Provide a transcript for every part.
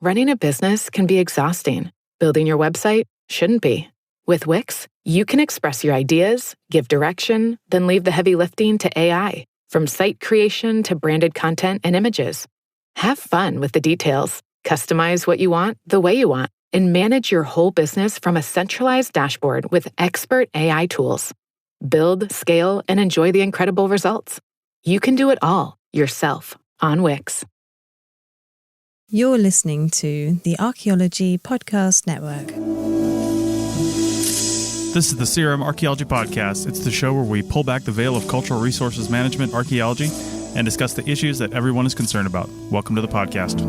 Running a business can be exhausting. Building your website shouldn't be. With Wix, you can express your ideas, give direction, then leave the heavy lifting to AI, from site creation to branded content and images. Have fun with the details. Customize what you want the way you want, and manage your whole business from a centralized dashboard with expert AI tools. Build, scale, and enjoy the incredible results. You can do it all yourself on Wix. You're listening to the Archaeology Podcast Network. This is the CRM Archaeology Podcast. It's the show where we pull back the veil of cultural resources management, archaeology, and discuss the issues that everyone is concerned about. Welcome to the podcast.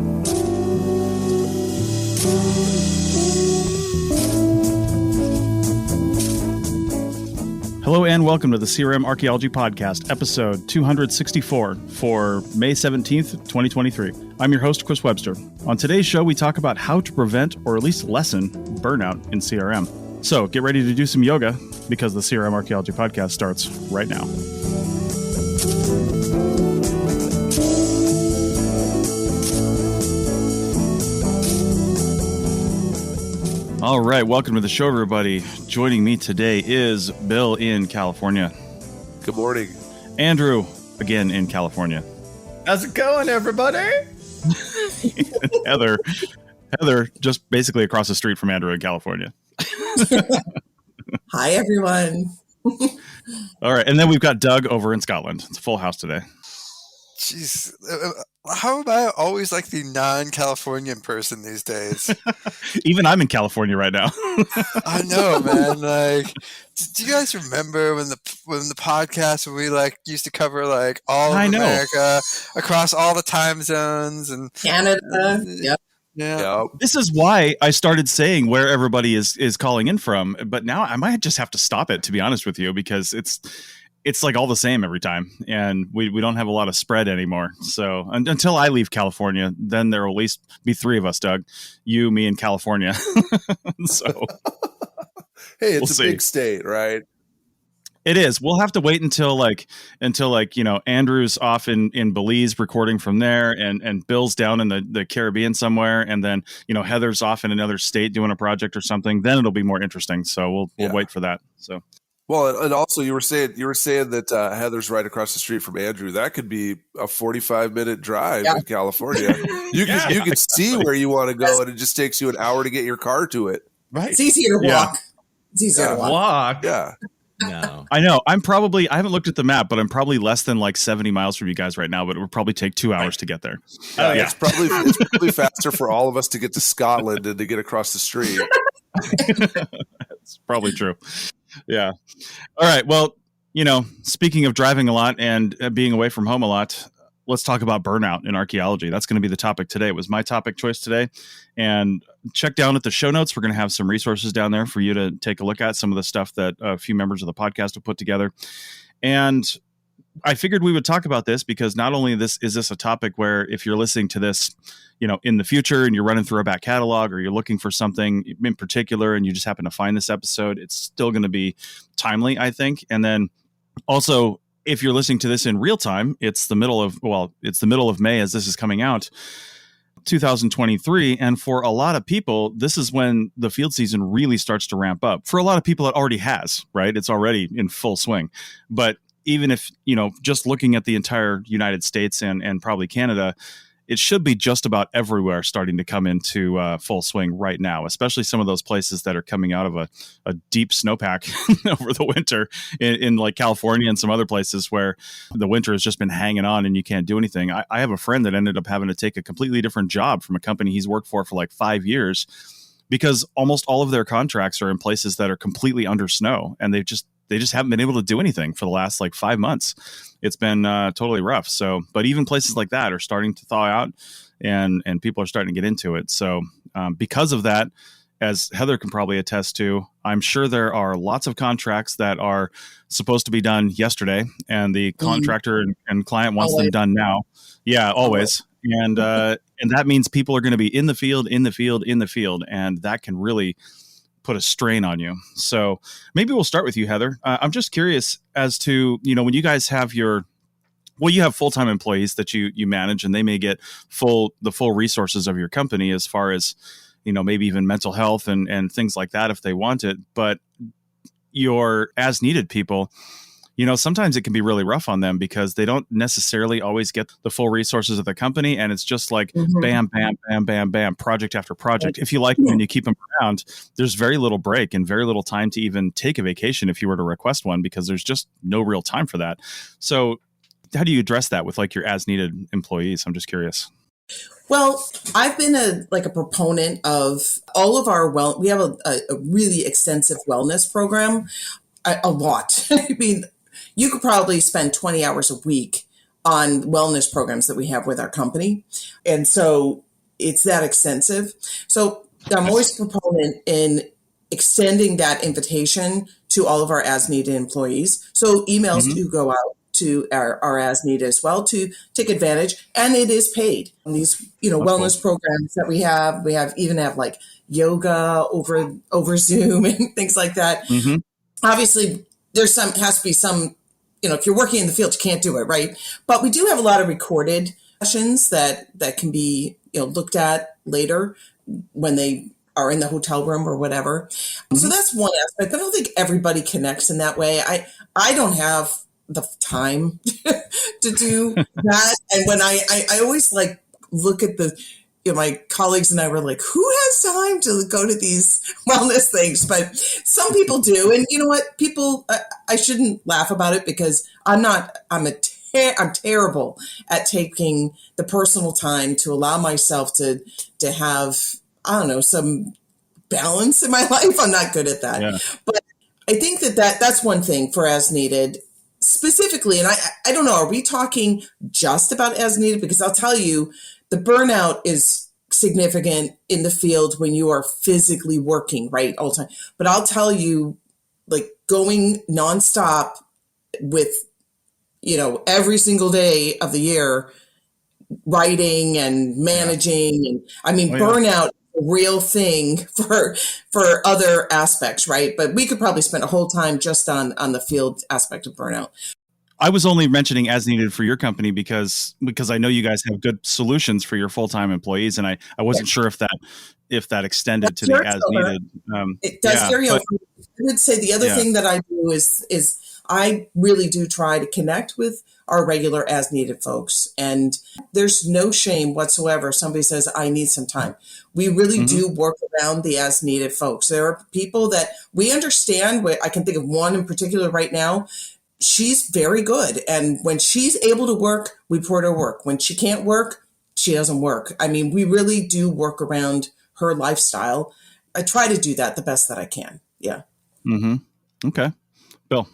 Hello and welcome to the CRM Archaeology Podcast, episode 264 for May 17th, 2023. I'm your host, Chris Webster. On today's show, we talk about how to prevent or at least lessen burnout in CRM. So get ready to do some yoga because the CRM Archaeology Podcast starts right now. All right, welcome to the show, everybody. Joining me today is Bill in California. Good morning. Andrew, again in California. How's it going, everybody? Heather, just basically across the street from Andrew in California. Hi, everyone. All right, and then we've got Doug over in Scotland. It's a full house today. Jeez, how am I always like the non-Californian person these days? Even I'm in California right now. I know, man. Like, do you guys remember when the podcast when we like used to cover like all of America across all the time zones and Canada? Yep. Yeah. This is why I started saying where everybody is calling in from, but now I might just have to stop it, to be honest with you, because it's like all the same every time, and we don't have a lot of spread anymore. So until I leave California, then there will at least be three of us, Doug, you, me, and California. So hey, it's a big state, right? It is. We'll have to wait until Andrew's off in Belize recording from there, and Bill's down in the Caribbean somewhere, and then Heather's off in another state doing a project or something. Then it'll be more interesting. So we'll wait for that. So. Well, and also you were saying that Heather's right across the street from Andrew. That could be a 45-minute drive in California. You can see where you want to go, and it just takes you an hour to get your car to it. Right? It's easier to walk. It's easier to walk. Yeah. No. I know. I haven't looked at the map, but I'm probably less than like 70 miles from you guys right now, but it would probably take 2 hours to get there. It's probably faster for all of us to get to Scotland than to get across the street. That's probably true. Yeah. All right. Well, speaking of driving a lot and being away from home a lot, let's talk about burnout in archaeology. That's going to be the topic today. It was my topic choice today. And check down at the show notes. We're going to have some resources down there for you to take a look at, some of the stuff that a few members of the podcast have put together. And I figured we would talk about this because not only is this a topic where if you're listening to this, in the future and you're running through a back catalog or you're looking for something in particular and you just happen to find this episode, it's still going to be timely, I think. And then also, if you're listening to this in real time, it's the middle of May as this is coming out, 2023. And for a lot of people, this is when the field season really starts to ramp up. For a lot of people, it already has, right? It's already in full swing. But even if, just looking at the entire United States and probably Canada, it should be just about everywhere starting to come into full swing right now, especially some of those places that are coming out of a deep snowpack over the winter in like California and some other places where the winter has just been hanging on and you can't do anything. I have a friend that ended up having to take a completely different job from a company he's worked for like 5 years because almost all of their contracts are in places that are completely under snow, and they just haven't been able to do anything for the last like 5 months. It's been totally rough. So, but even places like that are starting to thaw out, and people are starting to get into it. So because of that, as Heather can probably attest to, I'm sure there are lots of contracts that are supposed to be done yesterday, and the contractor and client wants them done now. Yeah, always. And that means people are going to be in the field, and that can really put a strain on you. So maybe we'll start with you, Heather. I'm just curious as to, when you guys have your Well, you have full-time employees that you manage, and they may get the full resources of your company as far as, maybe even mental health and things like that if they want it. But your as needed people, sometimes it can be really rough on them because they don't necessarily always get the full resources of the company. And it's just like bam, bam, bam, bam, bam, project after project. If you like them and you keep them around, there's very little break and very little time to even take a vacation if you were to request one, because there's just no real time for that. So how do you address that with like your as needed employees? I'm just curious. Well, I've been a proponent of all of our we have a really extensive wellness program, a lot. I mean, you could probably spend 20 hours a week on wellness programs that we have with our company. And so it's that extensive. So I'm always a proponent in extending that invitation to all of our as needed employees. So emails do go out to our as needed as well to take advantage, and it is paid. And these, wellness programs that we have even have like yoga over Zoom and things like that. Obviously, has to be some, if you're working in the field, you can't do it, right? But we do have a lot of recorded sessions that can be, looked at later when they are in the hotel room or whatever. So that's one aspect. I don't think everybody connects in that way. I don't have the time to do that. And when I always look at my colleagues and I were like, who has time to go to these wellness things? But some people do. And you know what? People, I shouldn't laugh about it because I'm terrible at taking the personal time to allow myself to have, I don't know, some balance in my life. I'm not good at that. Yeah. But I think that's one thing for as needed specifically. And I don't know, are we talking just about as needed? Because I'll tell you, the burnout is significant in the field when you are physically working, right, all the time. But I'll tell you, going nonstop with, every single day of the year, writing and managing. And burnout is a real thing for other aspects, right? But we could probably spend a whole time just on the field aspect of burnout. I was only mentioning as needed for your company because I know you guys have good solutions for your full-time employees, and I wasn't sure if that extended to the as needed. It does carry over. I would say the other thing that I do is I really do try to connect with our regular as needed folks, and there's no shame whatsoever if somebody says, I need some time. We really do work around the as needed folks. There are people that we understand. I can think of one in particular right now. She's very good. And when she's able to work, we put her to work. When she can't work, she doesn't work. We really do work around her lifestyle. I try to do that the best that I can. Yeah. Okay. Bill.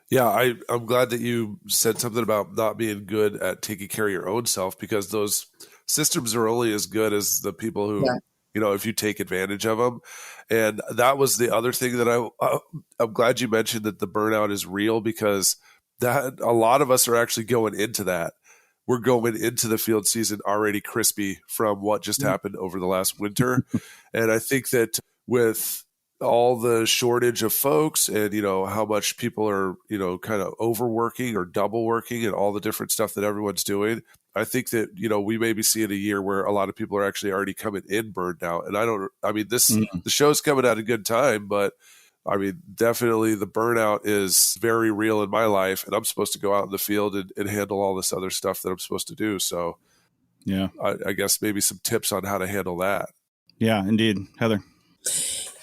Yeah, I'm glad that you said something about not being good at taking care of your own self, because those systems are only as good as the people who, if you take advantage of them. And that was the other thing that I'm glad you mentioned, that the burnout is real, because that a lot of us are actually going into that. We're going into the field season already crispy from what just happened over the last winter. And I think that with all the shortage of folks and, how much people are, kind of overworking or double working and all the different stuff that everyone's doing, I think that, we may be seeing a year where a lot of people are actually already coming in burned out. And the show's coming at a good time, but definitely the burnout is very real in my life, and I'm supposed to go out in the field and handle all this other stuff that I'm supposed to do. So yeah, I guess maybe some tips on how to handle that. Yeah, indeed. Heather.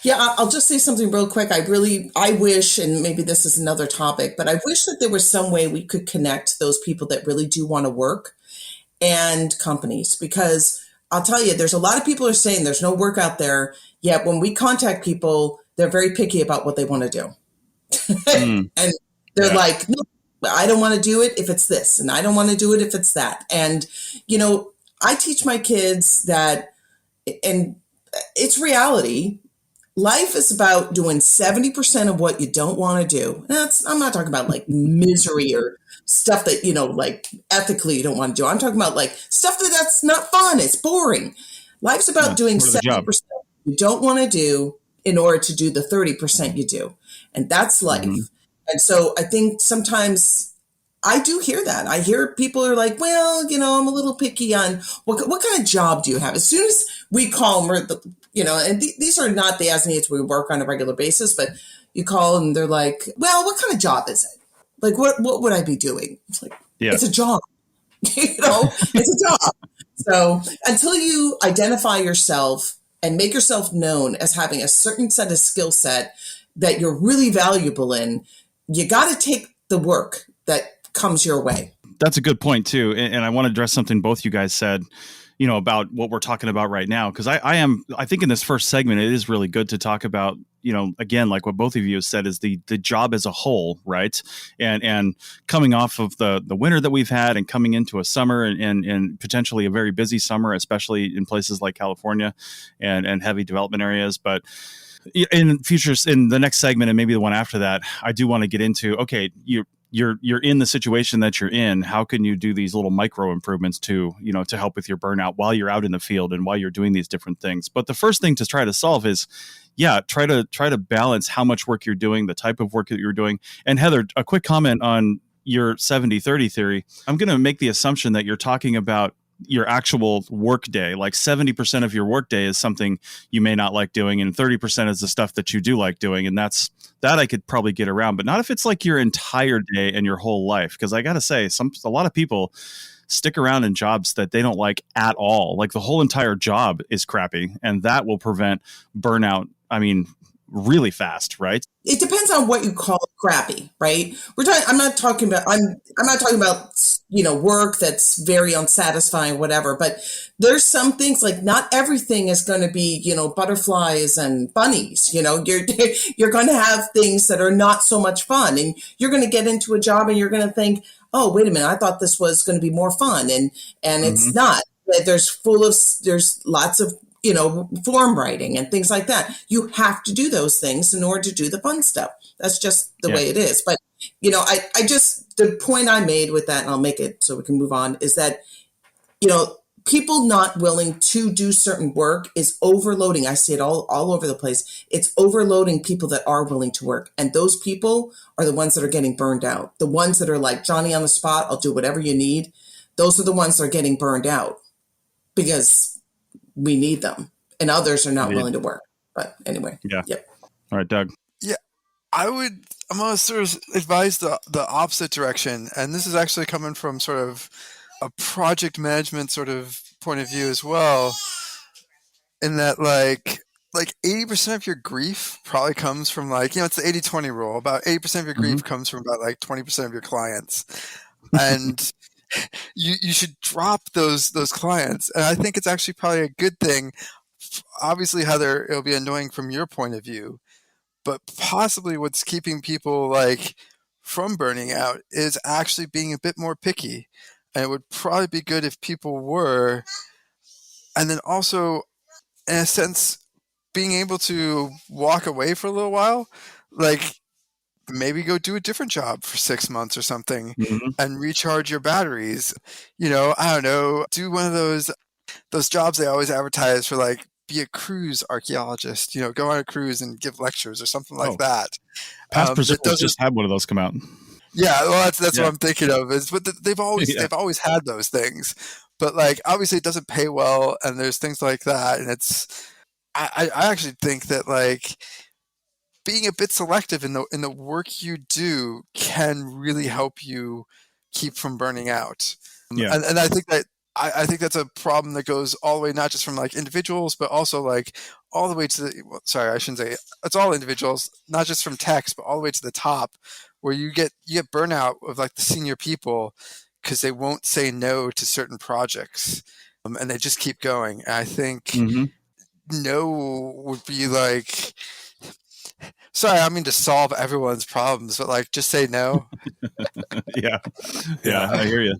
Yeah, I'll just say something real quick. I wish, and maybe this is another topic, but I wish that there was some way we could connect those people that really do want to work and companies, because I'll tell you, there's a lot of people are saying there's no work out there, yet when we contact people, they're very picky about what they want to do. And they're like, no, I don't want to do it if it's this, and I don't want to do it if it's that. And, I teach my kids that, and it's reality, life is about doing 70% of what you don't want to do. I'm not talking about misery or stuff that, ethically you don't want to do. I'm talking about stuff that's not fun. It's boring. Life's about doing 70% you don't want to do in order to do the 30% you do. And that's life. And so I think sometimes I do hear that. I hear people are like, well, I'm a little picky on what kind of job do you have? As soon as we call them, and these are not the as needs we work on a regular basis, but you call and they're like, well, what kind of job is it? Like, what would I be doing? It's like, It's a job. It's a job. So until you identify yourself and make yourself known as having a certain set of skill set that you're really valuable in, you got to take the work that comes your way. That's a good point too. And I want to address something both you guys said, about what we're talking about right now. Cause I think in this first segment, it is really good to talk about, again, like what both of you have said is the job as a whole, right? And coming off of the winter that we've had and coming into a summer and potentially a very busy summer, especially in places like California and heavy development areas. But in futures, in the next segment and maybe the one after that, I do want to get into, okay, you're in the situation that you're in. How can you do these little micro improvements to help with your burnout while you're out in the field and while you're doing these different things? But the first thing to try to solve is, try to balance how much work you're doing, the type of work that you're doing. And Heather, a quick comment on your 70-30 theory. I'm going to make the assumption that you're talking about your actual work day. Like 70% of your work day is something you may not like doing, and 30% is the stuff that you do like doing. And that I could probably get around, but not if it's like your entire day and your whole life. Because I got to say, a lot of people stick around in jobs that they don't like at all. Like the whole entire job is crappy, and that will prevent burnout. I mean, really fast, right? It depends on what you call crappy, right? I'm not talking about work that's very unsatisfying, whatever. But there's some things, like not everything is going to be butterflies and bunnies. You're going to have things that are not so much fun, and you're going to get into a job and you're going to think, oh, wait a minute, I thought this was going to be more fun, and it's not. There's lots of form writing and things like that. You have to do those things in order to do the fun stuff. That's just the way it is. But, the point I made with that, and I'll make it so we can move on, is that, people not willing to do certain work is overloading. I see it all over the place. It's overloading people that are willing to work. And those people are the ones that are getting burned out. The ones that are like Johnny on the spot, I'll do whatever you need. Those are the ones that are getting burned out because we need them, and others are not willing to work. But anyway, Yep. All right, Doug. Yeah, I'm gonna sort of advise the opposite direction, and this is actually coming from sort of a project management sort of point of view as well. In that, like 80% of your grief probably comes from it's the 80-20 rule. About 80% of your grief comes from about 20% of your clients, and you should drop those clients. And I think it's actually probably a good thing. Obviously, Heather, it'll be annoying from your point of view, but possibly what's keeping people from burning out is actually being a bit more picky. And it would probably be good if people were. And then also, in a sense, being able to walk away for a little while, maybe go do a different job for 6 months or something and recharge your batteries. I don't know, do one of those jobs they always advertise for, be a cruise archaeologist, go on a cruise and give lectures or something like that. Past Preserves just had one of those come out. Yeah, well, that's what I'm thinking of. But they've always had those things. But obviously it doesn't pay well, and there's things like that. And I actually think that being a bit selective in the work you do can really help you keep from burning out. And I think that I think that's a problem that goes all the way, not just from individuals, but also all the way to I shouldn't say it's all individuals, not just from techs, but all the way to the top, where you get burnout of the senior people because they won't say no to certain projects, and they just keep going. And I think no would be sorry, I mean to solve everyone's problems, but just say no. yeah, I hear you.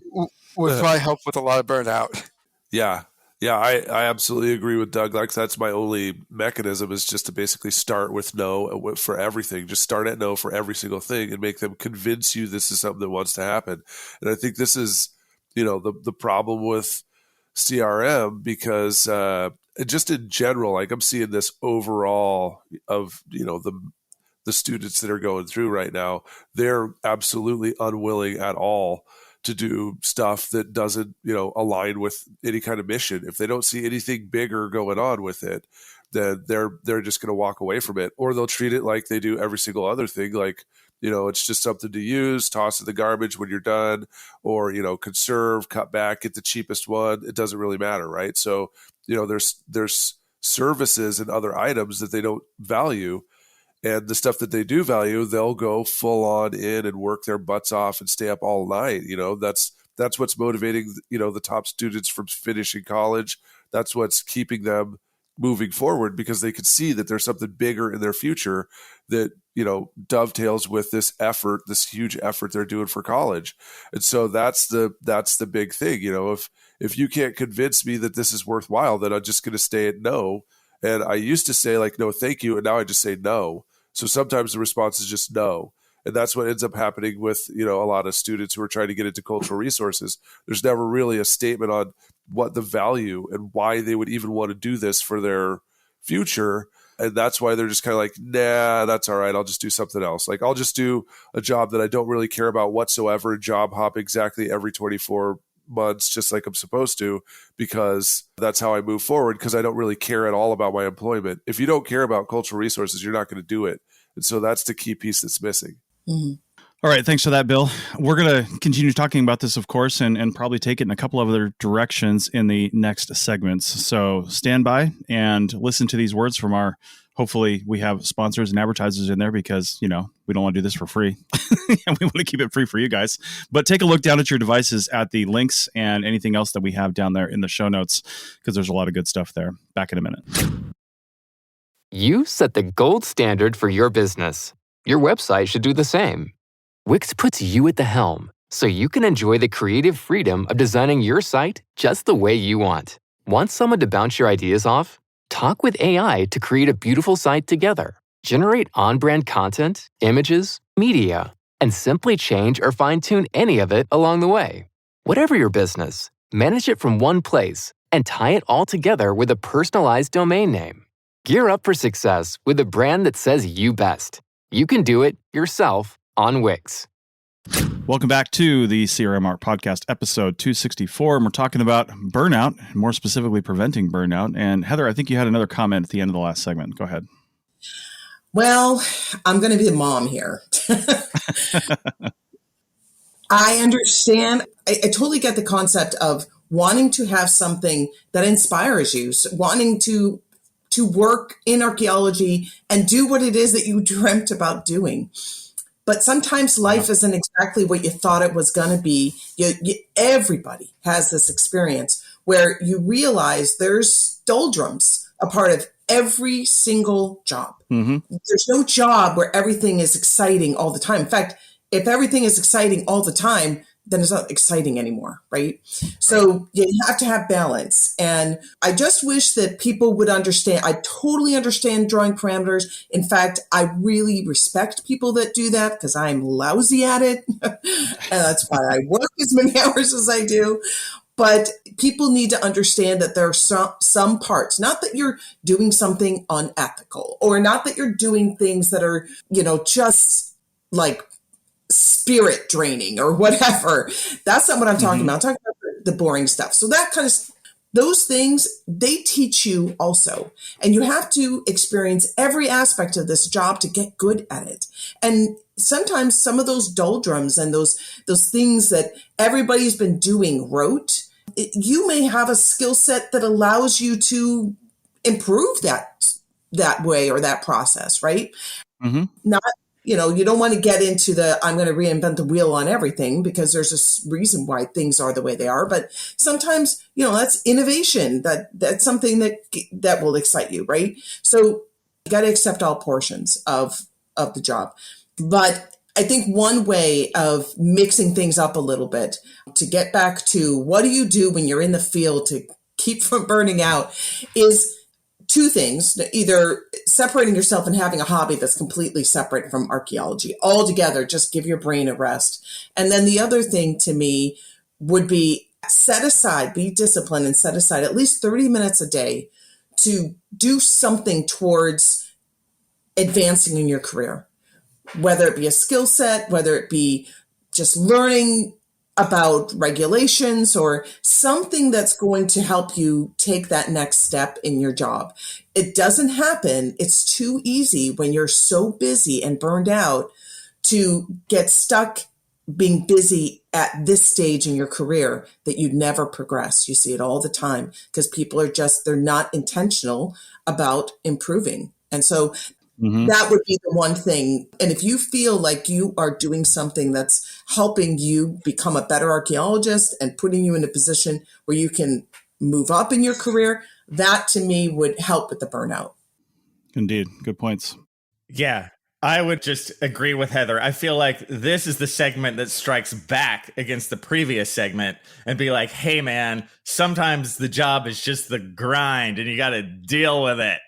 Would probably help with a lot of burnout. Yeah, I absolutely agree with Doug. That's my only mechanism, is just to basically start with no for everything. Just start at no for every single thing and make them convince you this is something that wants to happen. And I think this is, the problem with CRM, because just in general, I'm seeing this overall of, the students that are going through right now. They're absolutely unwilling at all to do stuff that doesn't, align with any kind of mission. If they don't see anything bigger going on with it, then they're just going to walk away from it, or they'll treat it like they do every single other thing. Like, it's just something to use, toss in the garbage when you're done, or, conserve, cut back, get the cheapest one. It doesn't really matter. Right. So, there's services and other items that they don't value. And the stuff that they do value, they'll go full on in and work their butts off and stay up all night. That's what's motivating, the top students from finishing college. That's what's keeping them moving forward, because they can see that there's something bigger in their future that, dovetails with this effort, this huge effort they're doing for college. And so that's the big thing. If you can't convince me that this is worthwhile, then I'm just going to stay at no. And I used to say like, no, thank you. And now I just say no. So sometimes the response is just no. And that's what ends up happening with, a lot of students who are trying to get into cultural resources. There's never really a statement on what the value and why they would even want to do this for their future. And that's why they're just kind of like, nah, that's all right. I'll just do something else. Like, I'll just do a job that I don't really care about whatsoever, job hop exactly every 24 months, just like I'm supposed to, because that's how I move forward, because I don't really care at all about my employment. If you don't care about cultural resources, you're not going to do it. And so that's the key piece that's missing. Mm-hmm. All right. Thanks for that, Bill. We're going to continue talking about this, of course, and probably take it in a couple of other directions in the next segments. So stand by and listen to these words from hopefully we have sponsors and advertisers in there, because, we don't want to do this for free and we want to keep it free for you guys. But take a look down at your devices at the links and anything else that we have down there in the show notes, because there's a lot of good stuff there. Back in a minute. You set the gold standard for your business. Your website should do the same. Wix puts you at the helm, so you can enjoy the creative freedom of designing your site just the way you want. Want someone to bounce your ideas off? Talk with AI to create a beautiful site together. Generate on-brand content, images, media, and simply change or fine-tune any of it along the way. Whatever your business, manage it from one place and tie it all together with a personalized domain name. Gear up for success with a brand that says you best. You can do it yourself on Wix. Welcome back to the CRM Art Podcast, episode 264. And we're talking about burnout, more specifically preventing burnout. And Heather, I think you had another comment at the end of the last segment. Go ahead. Well, I'm going to be the mom here. I understand. I totally get the concept of wanting to have something that inspires you, wanting to work in archaeology and do what it is that you dreamt about doing. But sometimes life isn't exactly what you thought it was going to be. Everybody has this experience where you realize there's doldrums a part of every single job. Mm-hmm. There's no job where everything is exciting all the time. In fact, if everything is exciting all the time, then it's not exciting anymore, right? So you have to have balance. And I just wish that people would understand. I totally understand drawing parameters. In fact, I really respect people that do that, because I'm lousy at it. And that's why I work as many hours as I do. But people need to understand that there are some parts, not that you're doing something unethical, or not that you're doing things that are, just like spirit draining or whatever. That's not what I'm talking about. I'm talking about the boring stuff. So that kind of, those things, they teach you also. And you have to experience every aspect of this job to get good at it. And sometimes some of those doldrums and those things that everybody's been doing rote, you may have a skill set that allows you to improve that way or that process, right? Mm-hmm. Not, you don't want to get into I'm going to reinvent the wheel on everything, because there's a reason why things are the way they are. But sometimes, that's innovation. That's something that will excite you, right? So you got to accept all portions of the job. But I think one way of mixing things up a little bit, to get back to what do you do when you're in the field to keep from burning out, is two things: either separating yourself and having a hobby that's completely separate from archaeology altogether, just give your brain a rest. And then the other thing to me would be be disciplined and set aside at least 30 minutes a day to do something towards advancing in your career. whether it be a skill set, whether it be just learning about regulations or something that's going to help you take that next step in your job. It doesn't happen. It's too easy when you're so busy and burned out to get stuck being busy at this stage in your career that you'd never progress. You see it all the time because people are they're not intentional about improving. And so that would be the one thing. And if you feel like you are doing something that's helping you become a better archaeologist and putting you in a position where you can move up in your career, that to me would help with the burnout. Indeed. Good points. Yeah, I would just agree with Heather. I feel like this is the segment that strikes back against the previous segment and be like, hey, man, sometimes the job is just the grind and you got to deal with it.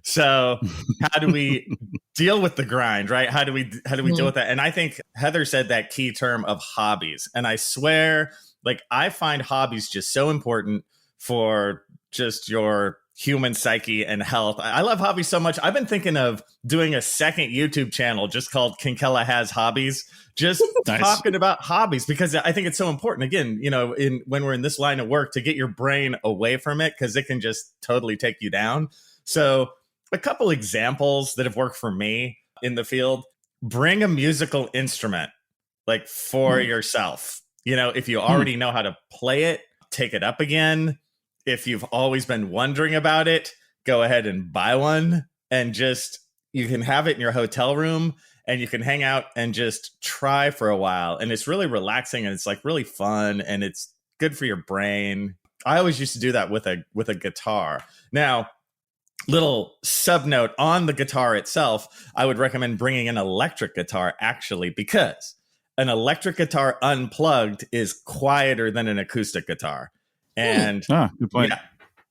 So how do we deal with the grind, right? How do we deal with that? And I think Heather said that key term of hobbies. And I swear, like, I find hobbies just so important for just your human psyche and health. I love hobbies so much. I've been thinking of doing a second YouTube channel just called Kinkella Has Hobbies, just talking about hobbies, because I think it's so important. Again, you know, when we're in this line of work, to get your brain away from it, because it can just totally take you down. So a couple examples that have worked for me in the field: bring a musical instrument, like, for yourself. You know, if you already know how to play it, take it up again. If you've always been wondering about it, go ahead and buy one, and just, you can have it in your hotel room and you can hang out and just try for a while. And it's really relaxing and it's like really fun and it's good for your brain. I always used to do that with a guitar. Now, little sub note on the guitar itself, I would recommend bringing an electric guitar, actually, because an electric guitar unplugged is quieter than an acoustic guitar. And good point.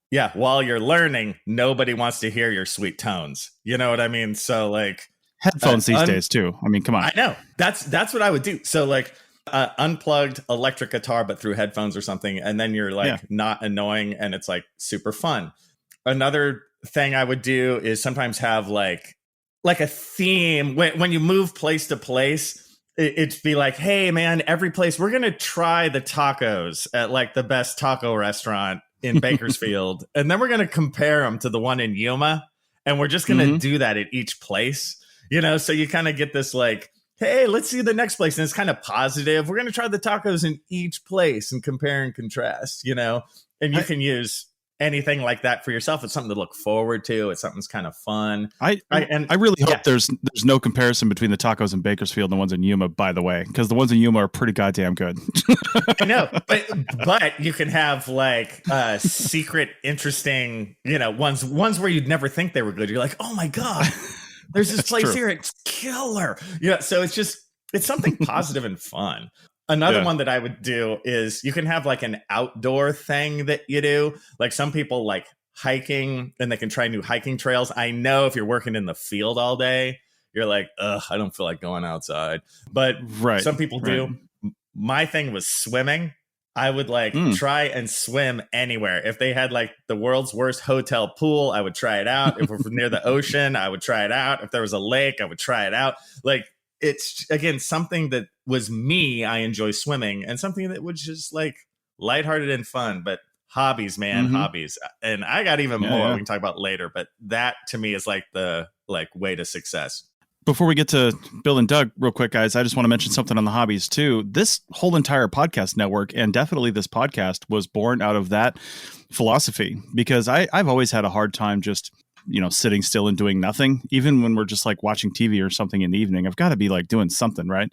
Yeah, while you're learning, nobody wants to hear your sweet tones. You know what I mean? So, like, headphones these days too. I mean, come on. I know. That's what I would do. So, like, unplugged electric guitar, but through headphones or something, and then you're like not annoying, and it's like super fun. Another thing I would do is sometimes have like a theme when you move place to place. It'd be like, hey man, every place we're gonna try the tacos at like the best taco restaurant in Bakersfield, and then we're gonna compare them to the one in Yuma, and we're just gonna do that at each place. You know, so you kind of get this like, hey, let's see the next place, and it's kind of positive. We're gonna try the tacos in each place and compare and contrast. You know, and you can use anything like that for yourself. It's something to look forward to. It's something that's kind of fun. I really hope there's no comparison between the tacos in Bakersfield and the ones in Yuma, by the way, because the ones in Yuma are pretty goddamn good. I know, but you can have like secret, interesting, you know, ones where you'd never think they were good. You're like, oh my god, there's this place here, it's killer. Yeah, so it's something positive and fun. Another one that I would do is you can have like an outdoor thing that you do. Like, some people like hiking and they can try new hiking trails. I know if you're working in the field all day, you're like, ugh, I don't feel like going outside. But some people do. My thing was swimming. I would like try and swim anywhere. If they had like the world's worst hotel pool, I would try it out. If we're near the ocean, I would try it out. If there was a lake, I would try it out. Like, it's, again, something that was me. I enjoy swimming, and something that was just like lighthearted and fun. But hobbies, man, hobbies. And I got even more we can talk about later. But that to me is like the way to success. Before we get to Bill and Doug, real quick, guys, I just want to mention something on the hobbies too. This whole entire podcast network, and definitely this podcast, was born out of that philosophy, because I've always had a hard time just, you know, sitting still and doing nothing. Even when we're just like watching TV or something in the evening, I've got to be like doing something, right?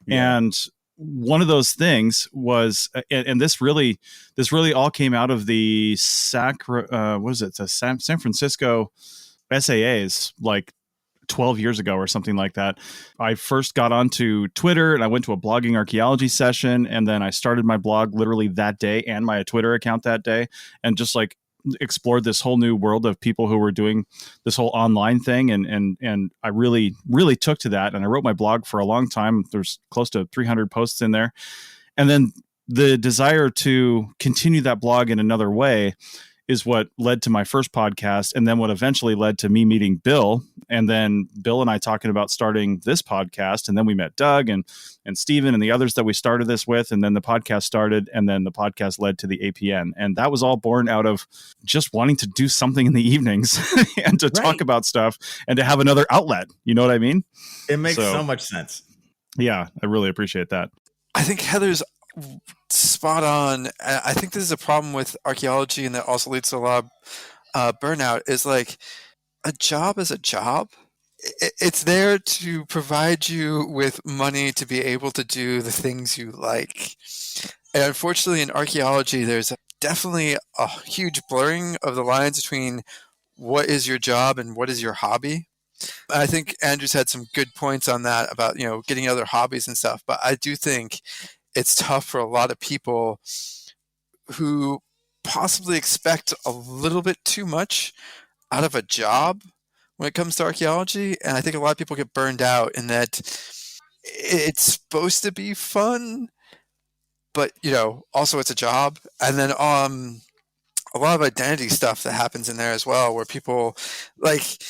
Yeah. And one of those things was, and this really all came out of the San Francisco SAAs, like 12 years ago or something like that. I first got onto Twitter and I went to a blogging archaeology session, and then I started my blog literally that day and my Twitter account that day, and just like explored this whole new world of people who were doing this whole online thing. And I really, really took to that. And I wrote my blog for a long time. There's close to 300 posts in there. And then the desire to continue that blog in another way is what led to my first podcast, and then what eventually led to me meeting Bill And then Bill and I talking about starting this podcast. And then we met Doug and Steven and the others that we started this with. And then the podcast started, and then the podcast led to the APN. And that was all born out of just wanting to do something in the evenings and to talk about stuff and to have another outlet. You know what I mean? It makes so much sense. Yeah, I really appreciate that. I think Heather's spot on. I think this is a problem with archaeology, and that also leads to a lot of burnout, is like a job is a job. It's there to provide you with money to be able to do the things you like. And unfortunately, in archaeology, there's definitely a huge blurring of the lines between what is your job and what is your hobby. I think Andrew's had some good points on that about, getting other hobbies and stuff. But I do think it's tough for a lot of people who possibly expect a little bit too much out of a job when it comes to archaeology. And I think a lot of people get burned out in that it's supposed to be fun, but, also it's a job. And then a lot of identity stuff that happens in there as well, where people like...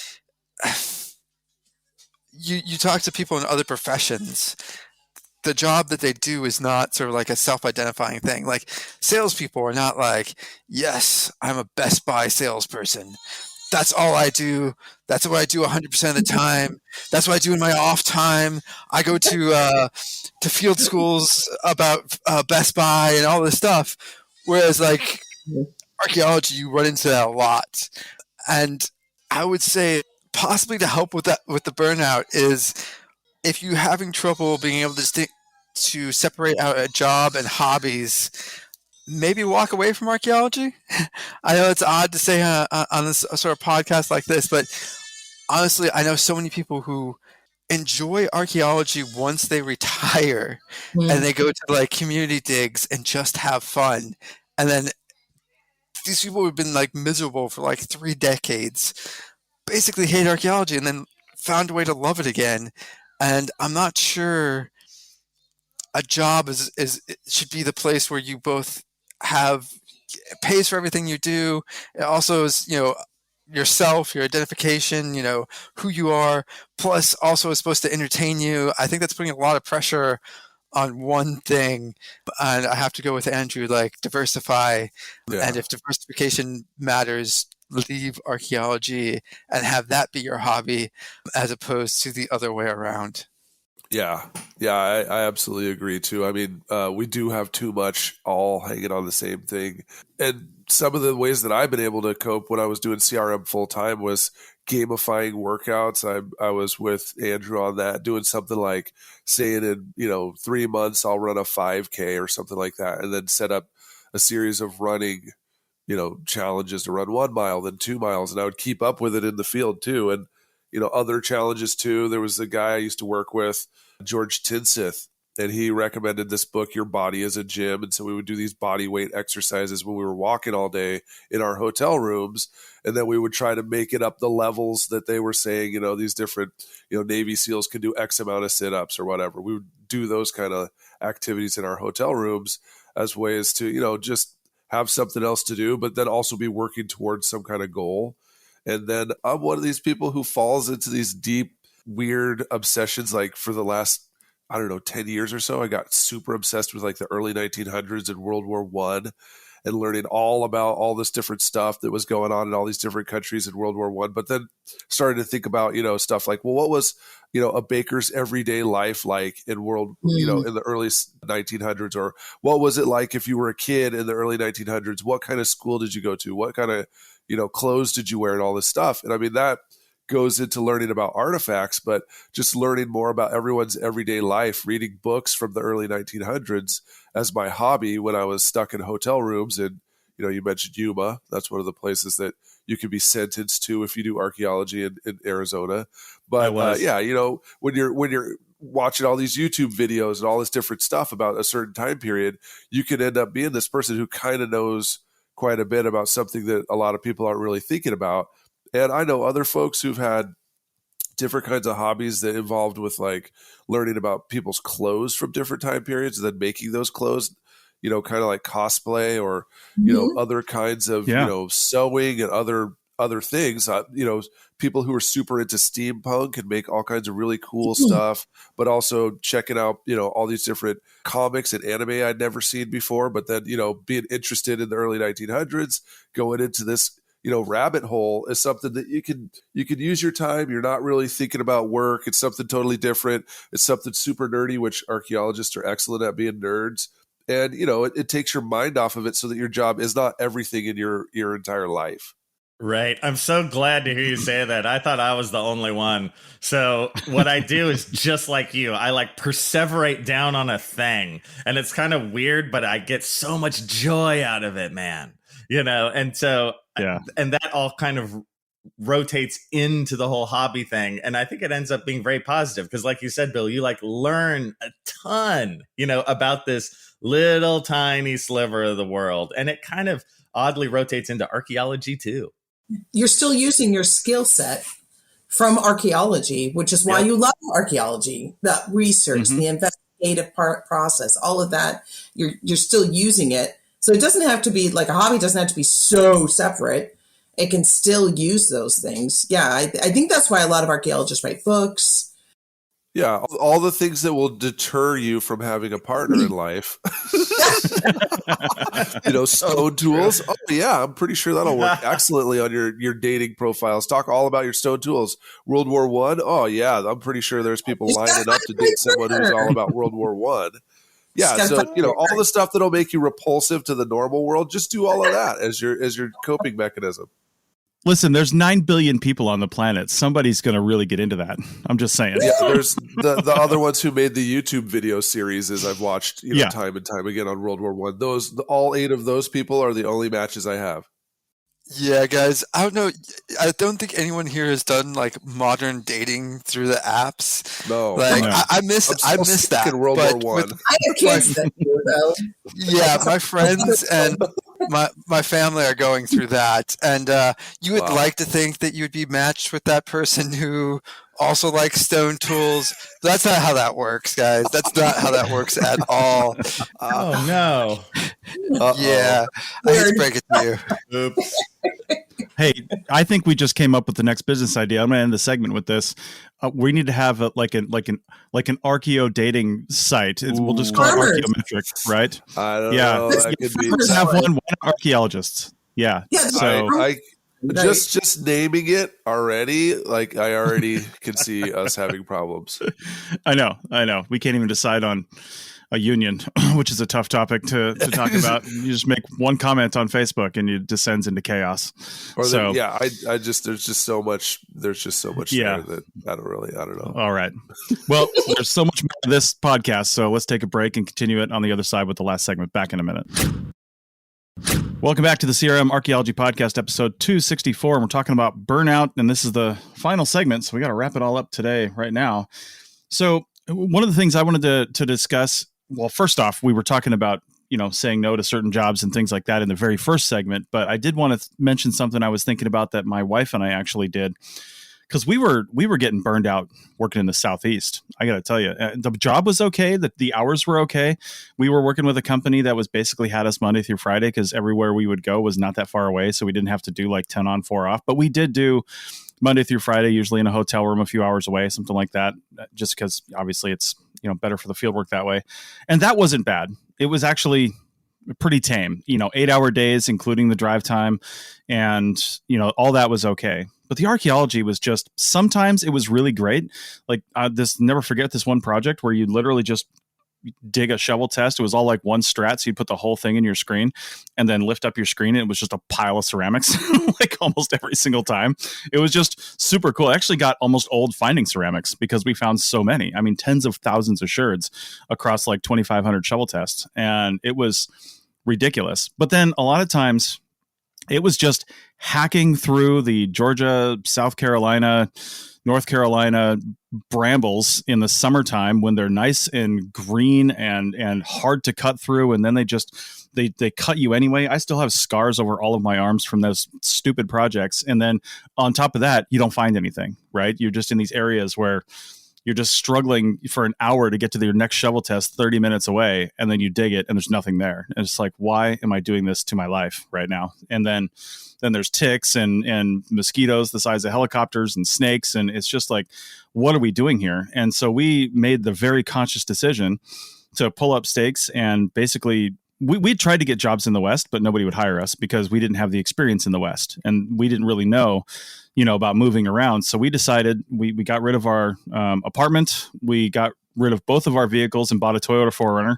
You talk to people in other professions, the job that they do is not sort of like a self-identifying thing. Like salespeople are not like, yes, I'm a Best Buy salesperson. That's all I do. That's what I do 100% of the time. That's what I do in my off time. I go to field schools about Best Buy and all this stuff. Whereas like archaeology, you run into that a lot. And I would say possibly to help with that, with the burnout, is if you're having trouble being able to separate out a job and hobbies, maybe walk away from archaeology. I know it's odd to say on this sort of podcast like this, but honestly, I know so many people who enjoy archaeology once they retire and they go to like community digs and just have fun. And then these people who've been like miserable for like 3 decades basically hate archaeology and then found a way to love it again. And I'm not sure a job should be the place where you both pays for everything you do. It also is, yourself, your identification, who you are, plus also is supposed to entertain you. I think that's putting a lot of pressure on one thing. And I have to go with Andrew, like diversify. Yeah. And if diversification matters, leave archaeology and have that be your hobby as opposed to the other way around. Yeah, I absolutely agree too. I mean, we do have too much all hanging on the same thing. And some of the ways that I've been able to cope when I was doing CRM full time was gamifying workouts. I was with Andrew on that, doing something like saying in 3 months I'll run a 5K or something like that, and then set up a series of running challenges to run 1 mile, then 2 miles. And I would keep up with it in the field too. And, other challenges too. There was a guy I used to work with, George Tinseth, and he recommended this book, Your Body is a Gym. And so we would do these body weight exercises when we were walking all day in our hotel rooms. And then we would try to make it up the levels that they were saying, these different, Navy SEALs can do X amount of sit-ups or whatever. We would do those kind of activities in our hotel rooms as ways to, just have something else to do, but then also be working towards some kind of goal. And then I'm one of these people who falls into these deep, weird obsessions. Like for the last, 10 years or so, I got super obsessed with like the early 1900s and World War I and learning all about all this different stuff that was going on in all these different countries in World War I. But then started to think about, stuff like, well, what was, a baker's everyday life like in in the early 1900s? Or what was it like if you were a kid in the early 1900s? What kind of school did you go to? What kind of, clothes did you wear and all this stuff? And I mean, that goes into learning about artifacts, but just learning more about everyone's everyday life, reading books from the early 1900s as my hobby when I was stuck in hotel rooms. And, you mentioned Yuma. That's one of the places that you can be sentenced to if you do archaeology in Arizona. But when you're watching all these YouTube videos and all this different stuff about a certain time period, you can end up being this person who kind of knows quite a bit about something that a lot of people aren't really thinking about. And I know other folks who've had different kinds of hobbies that involved with like learning about people's clothes from different time periods and then making those clothes, kind of like cosplay or, other kinds of, sewing and other other things. People who are super into steampunk can make all kinds of really cool stuff, but also checking out, all these different comics and anime I'd never seen before. But then, being interested in the early 1900s, going into this, rabbit hole is something that you can use your time. You're not really thinking about work. It's something totally different. It's something super nerdy, which archaeologists are excellent at being nerds. And, it takes your mind off of it so that your job is not everything in your entire life. Right. I'm so glad to hear you say that. I thought I was the only one. So what I do is just like you. I perseverate down on a thing. And it's kind of weird, but I get so much joy out of it, man. And so, yeah. And that all kind of rotates into the whole hobby thing. And I think it ends up being very positive because, like you said, Bill, you learn a ton, about this little tiny sliver of the world. And it kind of oddly rotates into archaeology too. You're still using your skill set from archaeology, which is why you love archaeology, the research, the investigative process, all of that. You're still using it. So it doesn't have to be a hobby, doesn't have to be so separate. It can still use those things. Yeah, I think that's why a lot of archaeologists write books. Yeah, all the things that will deter you from having a partner in life. Stone tools. Oh, yeah, I'm pretty sure that'll work excellently on your dating profiles. Talk all about your stone tools. World War I. Oh, yeah, I'm pretty sure there's people lining up to date someone who's all about World War I. Yeah, so, all the stuff that'll make you repulsive to the normal world, just do all of that as your coping mechanism. Listen, there's 9 billion people on the planet. Somebody's going to really get into that. I'm just saying. Yeah, there's the other ones who made the YouTube video series, as I've watched time and time again on World War I. All 8 of those people are the only matches I have. Yeah, guys, I don't know. I don't think anyone here has done modern dating through the apps. No, I miss that. In World War I. I have kids that do though. Yeah, my friends and my family are going through that, and you would like to think that you'd be matched with that person who also likes stone tools. That's not how that works, guys. That's not how that works at all. Oh no! Yeah, I hate to break it to you. Oops. Hey, I think we just came up with the next business idea. I'm going to end the segment with this. We need to have an archeo dating site. We'll just call it archaeometric, right? I don't know. That could be. Have one archaeologist. Yeah. So just naming it already, I already can see us having problems. I know. We can't even decide on a union, which is a tough topic to talk about. You just make one comment on Facebook and it descends into chaos. There's just so much there that I don't know. All right. Well, there's so much more to this podcast, so let's take a break and continue it on the other side with the last segment. Back in a minute. Welcome back to the CRM Archaeology Podcast, episode 264. And we're talking about burnout, and this is the final segment, so we got to wrap it all up today, right now. So one of the things I wanted to discuss, well, first off, we were talking about, saying no to certain jobs and things like that in the very first segment, but I did want to mention something I was thinking about that my wife and I actually did, because we were getting burned out working in the Southeast. I got to tell you, the job was okay. The hours were okay. We were working with a company that was basically had us Monday through Friday because everywhere we would go was not that far away. So we didn't have to do 10 on 4 off, but we did do Monday through Friday, usually in a hotel room a few hours away, something like that, just because obviously it's, better for the field work that way. And that wasn't bad. It was actually pretty tame, 8-hour days, including the drive time. And, all that was okay. But the archaeology was just, sometimes it was really great. Never forget this one project where you literally just dig a shovel test. It was all one strat. So you'd put the whole thing in your screen and then lift up your screen. And it was just a pile of ceramics, almost every single time. It was just super cool. I actually got almost old finding ceramics because we found so many. I mean, tens of thousands of sherds across 2,500 shovel tests. And it was ridiculous. But then a lot of times it was just hacking through the Georgia, South Carolina, North Carolina brambles in the summertime when they're nice and green and hard to cut through. And then they cut you anyway. I still have scars over all of my arms from those stupid projects. And then on top of that, you don't find anything, right? You're just in these areas where you're just struggling for an hour to get to your next shovel test 30 minutes away, and then you dig it and there's nothing there. And it's like, why am I doing this to my life right now? And then there's ticks and mosquitoes the size of helicopters and snakes. And it's just like, what are we doing here? And so we made the very conscious decision to pull up stakes, and basically we tried to get jobs in the West, but nobody would hire us because we didn't have the experience in the West, and we didn't really know, about moving around. So we decided we got rid of our apartment. We got rid of both of our vehicles and bought a Toyota 4Runner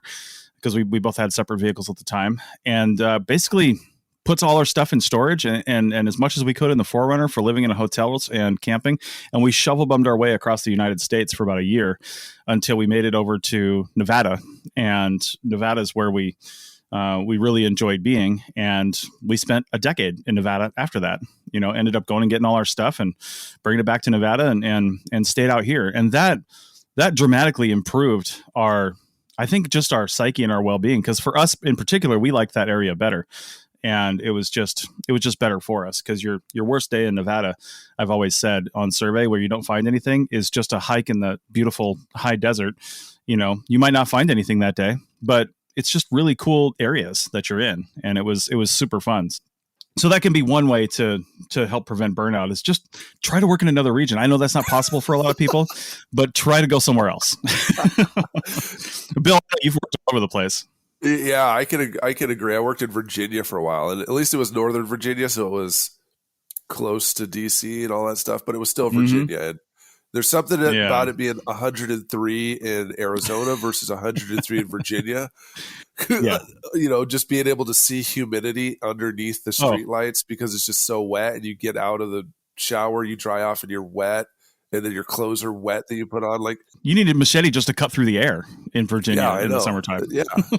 because we both had separate vehicles at the time, and basically puts all our stuff in storage and as much as we could in the 4Runner for living in hotels and camping. And we shovel bummed our way across the United States for about a year until we made it over to Nevada. And Nevada is where we really enjoyed being. And we spent a decade in Nevada after that, ended up going and getting all our stuff and bringing it back to Nevada and stayed out here. And that dramatically improved I think just our psyche and our well-being. Because for us in particular, we liked that area better. And it was just better for us, because your worst day in Nevada, I've always said on survey, where you don't find anything, is just a hike in the beautiful high desert. You might not find anything that day, but it's just really cool areas that you're in. And it was super fun. So that can be one way to help prevent burnout, is just try to work in another region. I know that's not possible for a lot of people, but try to go somewhere else. Bill, you've worked all over the place. Yeah, I can agree. I worked in Virginia for a while, and at least it was Northern Virginia, so it was close to DC and all that stuff, but it was still Virginia. And there's something about it being 103 in Arizona versus 103 in Virginia. Just being able to see humidity underneath the street lights because it's just so wet, and you get out of the shower, you dry off, and you're wet. And then your clothes are wet that you put on. Like, you need a machete just to cut through the air in Virginia in the summertime.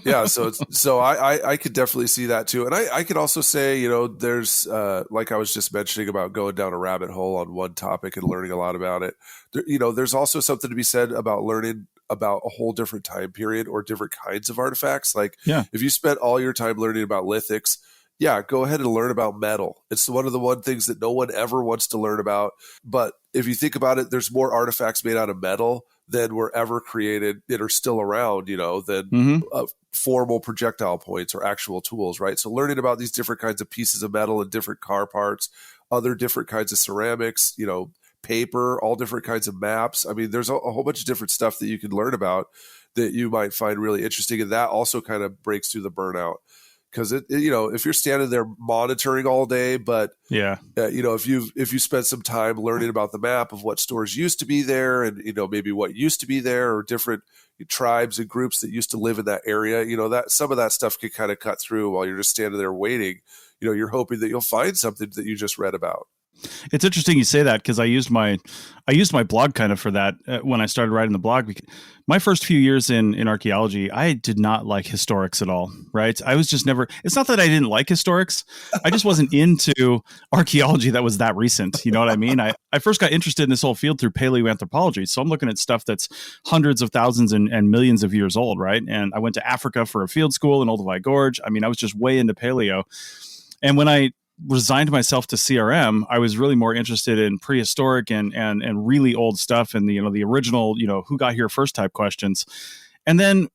Yeah. So I could definitely see that too. And I could also say, there's like I was just mentioning about going down a rabbit hole on one topic and learning a lot about it. There's also something to be said about learning about a whole different time period or different kinds of artifacts. Like, if you spent all your time learning about lithics, go ahead and learn about metal. It's one of the things that no one ever wants to learn about. But if you think about it, there's more artifacts made out of metal than were ever created that are still around, than formal projectile points or actual tools, right? So learning about these different kinds of pieces of metal and different car parts, other different kinds of ceramics, paper, all different kinds of maps. I mean, there's a whole bunch of different stuff that you can learn about that you might find really interesting. And that also kind of breaks through the burnout. Because if you're standing there monitoring all day, but if you spend some time learning about the map of what stores used to be there, and maybe what used to be there, or different tribes and groups that used to live in that area, that some of that stuff can kind of cut through while you're just standing there waiting. You're hoping that you'll find something that you just read about. It's interesting you say that, because I used my blog kind of for that when I started writing the blog. My first few years in archaeology, I did not like historics at all, right? I was just never, it's not that I didn't like historics. I just wasn't into archaeology that was that recent. You know what I mean? I first got interested in this whole field through paleoanthropology. So I'm looking at stuff that's hundreds of thousands and millions of years old, right? And I went to Africa for a field school in Olduvai Gorge. I mean, I was just way into paleo. And when I resigned myself to CRM, I was really more interested in prehistoric and really old stuff, and the original, who got here first type questions. And then,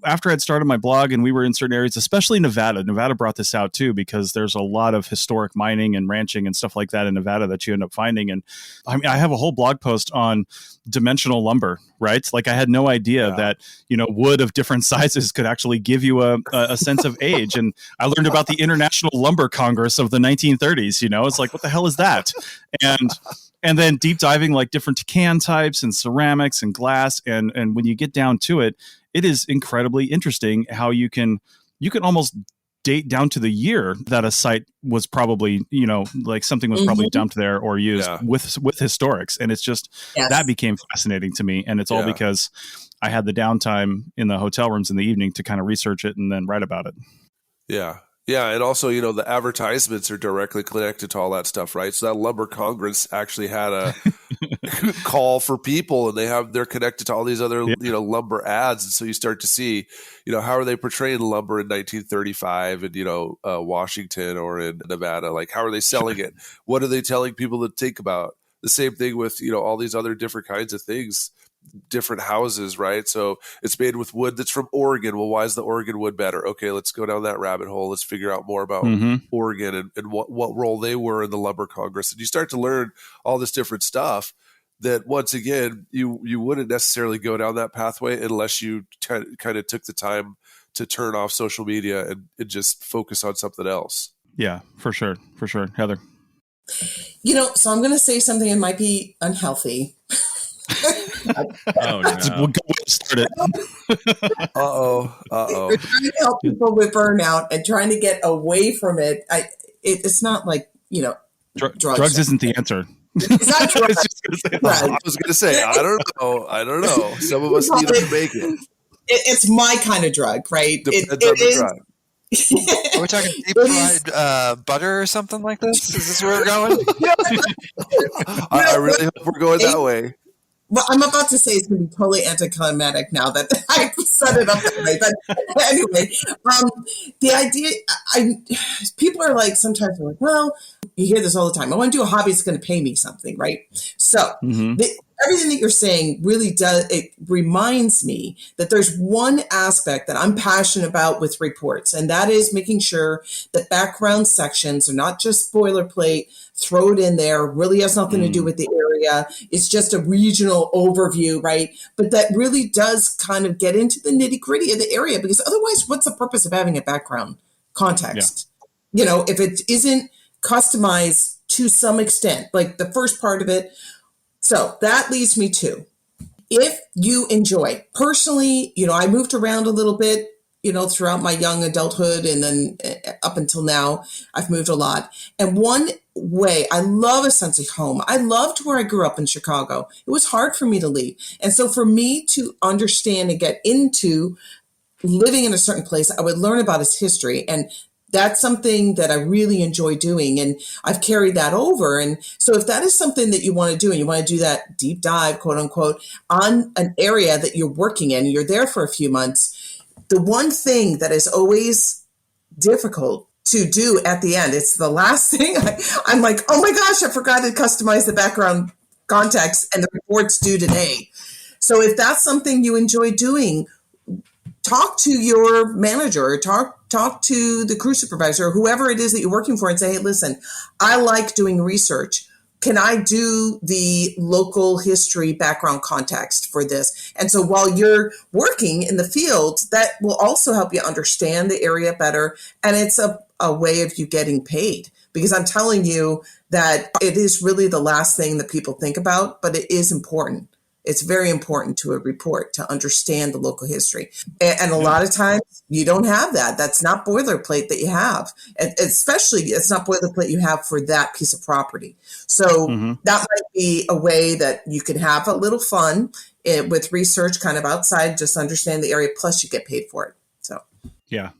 after I'd started my blog and we were in certain areas, especially Nevada brought this out too, because there's a lot of historic mining and ranching and stuff like that in Nevada that you end up finding. And I mean, I have a whole blog post on dimensional lumber, right? Like, I had no idea that, wood of different sizes could actually give you a sense of age. And I learned about the International Lumber Congress of the 1930s, it's like, what the hell is that? And then deep diving like different can types and ceramics and glass. And when you get down to it, it is incredibly interesting how you can almost date down to the year that a site was probably, like something was probably dumped there or used with historics. And it's just, that became fascinating to me. And it's all because I had the downtime in the hotel rooms in the evening to kind of research it and then write about it. Yeah. Yeah, and also, the advertisements are directly connected to all that stuff, right? So that Lumber Congress actually had a call for people, and they're connected to all these other, lumber ads. And so you start to see, how are they portraying lumber in 1935 in, Washington or in Nevada? Like, how are they selling it? What are they telling people to think about? The same thing with, all these other different kinds of things different houses, right? So it's made with wood that's from Oregon. Well, why is the Oregon wood better? Okay, let's go down that rabbit hole. Let's figure out more about Oregon and what role they were in the lumber congress. And you start to learn all this different stuff that, once again, you wouldn't necessarily go down that pathway unless you kind of took the time to turn off social media and just focus on something else. Yeah, for sure. Heather? So I'm going to say something that might be unhealthy. Oh, no. We'll go and start it. We're trying to help people with burnout and trying to get away from it. It's not like, drugs isn't the answer. It's not drugs. I was going to say, I don't know. Some of us need to make it. It's my kind of drug, right? Depends on the drug. Are we talking deep fried butter or something like this? Is this where we're going? I really hope we're going that way. Well, I'm about to say it's going to be totally anticlimactic now that I set it up that way. But anyway, the idea, people are like, sometimes they're like, well, you hear this all the time. I want to do a hobby that's going to pay me something, right? So everything that you're saying really does, it reminds me that there's one aspect that I'm passionate about with reports, and that is making sure that background sections are not just boilerplate, throw it in there, really has nothing to do with the area. It's just a regional overview, right? But that really does kind of get into the nitty gritty of the area, because otherwise, what's the purpose of having a background context? Yeah. If it isn't customized to some extent, like the first part of it. So that leads me to, if you enjoy, personally, I moved around a little bit, throughout my young adulthood, and then up until now, I've moved a lot. And one way, I love a sense of home. I loved where I grew up in Chicago. It was hard for me to leave. And so for me to understand and get into living in a certain place, I would learn about its history. And that's something that I really enjoy doing. And I've carried that over. And so if that is something that you want to do, and you want to do that deep dive, quote unquote, on an area that you're working in, you're there for a few months, the one thing that is always difficult to do at the end, it's the last thing. I'm like, oh my gosh, I forgot to customize the background context, and the report's due today. So if that's something you enjoy doing, talk to your manager, or talk to the crew supervisor, or whoever it is that you're working for, and say, hey, listen, I like doing research. Can I do the local history background context for this? And so while you're working in the field, that will also help you understand the area better. And it's a way of you getting paid, because I'm telling you that it is really the last thing that people think about, but it is important. It's very important to a report to understand the local history. And a lot of times you don't have that. That's not boilerplate that you have. And especially it's not boilerplate you have for that piece of property. So that might be a way that you can have a little fun with research kind of outside, just understand the area, plus you get paid for it. So, yeah,